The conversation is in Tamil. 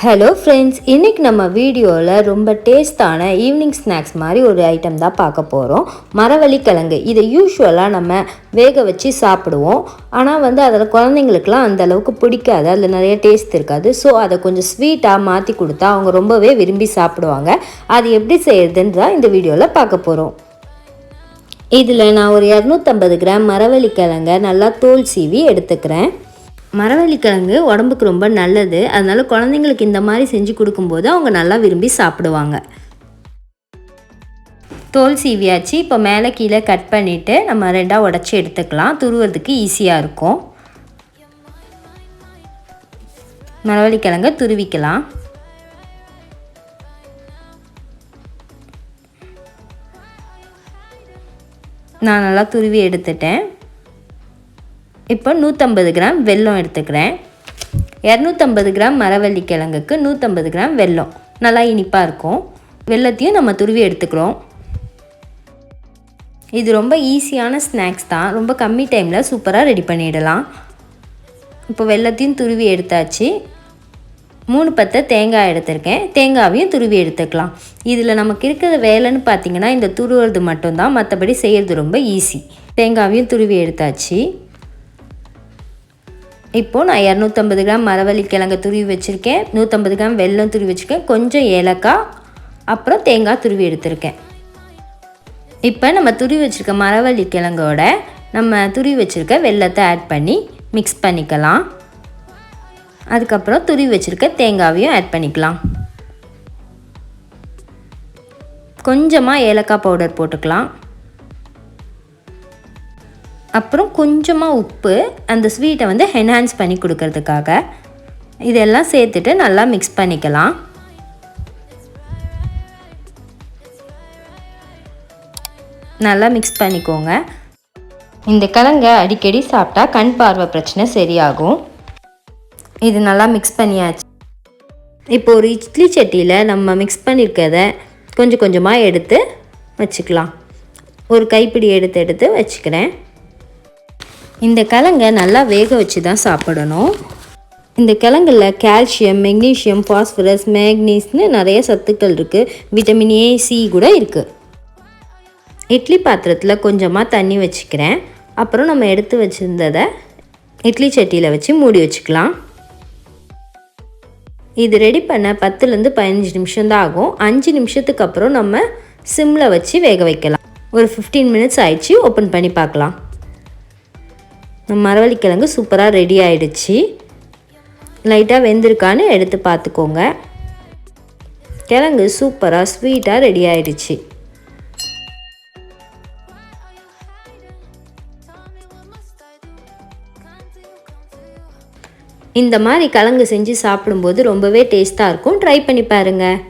ஹலோ ஃப்ரெண்ட்ஸ், இன்றைக்கி நம்ம வீடியோவில் ரொம்ப டேஸ்டான ஈவினிங் ஸ்நாக்ஸ் மாதிரி ஒரு ஐட்டம் தான் பார்க்க போகிறோம். மரவள்ளி கிழங்கு. இதை யூஸ்வலாக நம்ம வேக வச்சு சாப்பிடுவோம். ஆனால் அதில் குழந்தைங்களுக்குலாம் அந்தளவுக்கு பிடிக்காது, அதில் நிறைய டேஸ்ட் இருக்காது. ஸோ அதை கொஞ்சம் ஸ்வீட்டாக மாற்றி கொடுத்தா அவங்க ரொம்பவே விரும்பி சாப்பிடுவாங்க. அது எப்படி செய்யறதுன்னு தான் இந்த வீடியோவில் பார்க்க போகிறோம். இதில் நான் ஒரு 250 கிராம் மரவள்ளி கிழங்கை நல்லா தோல் சீவி எடுத்துக்கிறேன். மரவள்ளி கிழங்கு உடம்புக்கு ரொம்ப நல்லது. அதனால் குழந்தைங்களுக்கு இந்த மாதிரி செஞ்சு கொடுக்கும்போது அவங்க நல்லா விரும்பி சாப்பிடுவாங்க. தோல் சீவியாச்சு. இப்போ மேலே கீழே கட் பண்ணிவிட்டு நம்ம ரெண்டாக உடச்சி எடுத்துக்கலாம். துருவறதுக்கு ஈஸியாக இருக்கும். மரவள்ளி கிழங்கை துருவிக்கலாம். நான் நல்லா துருவி எடுத்துட்டேன். இப்போ 150 கிராம் வெல்லம் எடுத்துக்கிறேன். 250 கிராம் மரவள்ளி கிழங்குக்கு 150 கிராம் வெல்லம் நல்லா இனிப்பாக இருக்கும். வெல்லத்தையும் நம்ம துருவி எடுத்துக்கிறோம். இது ரொம்ப ஈஸியான ஸ்நாக்ஸ் தான். ரொம்ப கம்மி டைமில் சூப்பராக ரெடி பண்ணிடலாம். இப்போ வெல்லத்தையும் துருவி எடுத்தாச்சு. 3 பத்தை தேங்காய் எடுத்திருக்கேன். தேங்காவையும் துருவி எடுத்துக்கலாம். இதில் நமக்கு இருக்கிற வேலைன்னு பார்த்திங்கன்னா இந்த துருவுறது மட்டும்தான், மற்றபடி செய்கிறது ரொம்ப ஈஸி. தேங்காவையும் துருவி எடுத்தாச்சு. இப்போது நான் 250 கிராம் மரவள்ளி கிழங்கு துருவி வச்சுருக்கேன். 150 கிராம் வெல்லம் துருவி வச்சுருக்கேன். கொஞ்சம் ஏலக்காய், அப்புறம் தேங்காய் துருவி எடுத்திருக்கேன். இப்போ நம்ம துருவி வச்சுருக்க மரவள்ளி கிழங்கோட நம்ம துருவி வச்சுருக்க வெல்லத்தை ஆட் பண்ணி மிக்ஸ் பண்ணிக்கலாம். அதுக்கப்புறம் துருவி வச்சுருக்க தேங்காவையும் ஆட் பண்ணிக்கலாம். கொஞ்சமாக ஏலக்காய் பவுடர் போட்டுக்கலாம். அப்புறம் கொஞ்சமாக உப்பு, அந்த ஸ்வீட்டை என்ஹான்ஸ் பண்ணி கொடுக்கறதுக்காக. இதெல்லாம் சேர்த்துட்டு நல்லா மிக்ஸ் பண்ணிக்கலாம். நல்லா மிக்ஸ் பண்ணிக்கோங்க. இந்த கிழங்கை அடிக்கடி சாப்பிட்டா கண் பார்வை பிரச்சனை சரியாகும். இது நல்லா மிக்ஸ் பண்ணியாச்சு. இப்போ ஒரு இட்லி சட்டியில் நம்ம மிக்ஸ் பண்ணியிருக்கிறத கொஞ்சம் கொஞ்சமாக எடுத்து வச்சுக்கலாம். ஒரு கைப்பிடி எடுத்து வச்சுக்கிறேன். இந்த கிழங்கை நல்லா வேக வச்சு தான் சாப்பிடணும். இந்த கிழங்குல கால்சியம், மெக்னீஷியம், பாஸ்பரஸ், மேக்னீஸ்னு நிறைய சத்துக்கள் இருக்குது. விட்டமின் ஏ, சி கூட இருக்குது. இட்லி பாத்திரத்தில் கொஞ்சமாக தண்ணி வச்சுக்கிறேன். அப்புறம் நம்ம எடுத்து வச்சுருந்ததை இட்லி சட்டியில் வச்சு மூடி வச்சுக்கலாம். இது ரெடி பண்ண 10லேருந்து 15 நிமிஷம் தான் ஆகும். 5 நிமிஷத்துக்கு அப்புறம் நம்ம சிம்மில் வச்சு வேக வைக்கலாம். ஒரு 15 மினிட்ஸ் ஆயிடுச்சு. ஓப்பன் பண்ணி பார்க்கலாம். மரவள்ளி கிழங்கு சூப்பராக ரெடி ஆகிடுச்சு. லைட்டாக வெந்திருக்கான்னு எடுத்து பார்த்துக்கோங்க. கிழங்கு சூப்பராக ஸ்வீட்டாக ரெடி ஆகிடுச்சு. இந்த மாதிரி கிழங்கு செஞ்சு சாப்பிடும்போது ரொம்பவே டேஸ்ட்டாக இருக்கும். ட்ரை பண்ணி பாருங்கள்.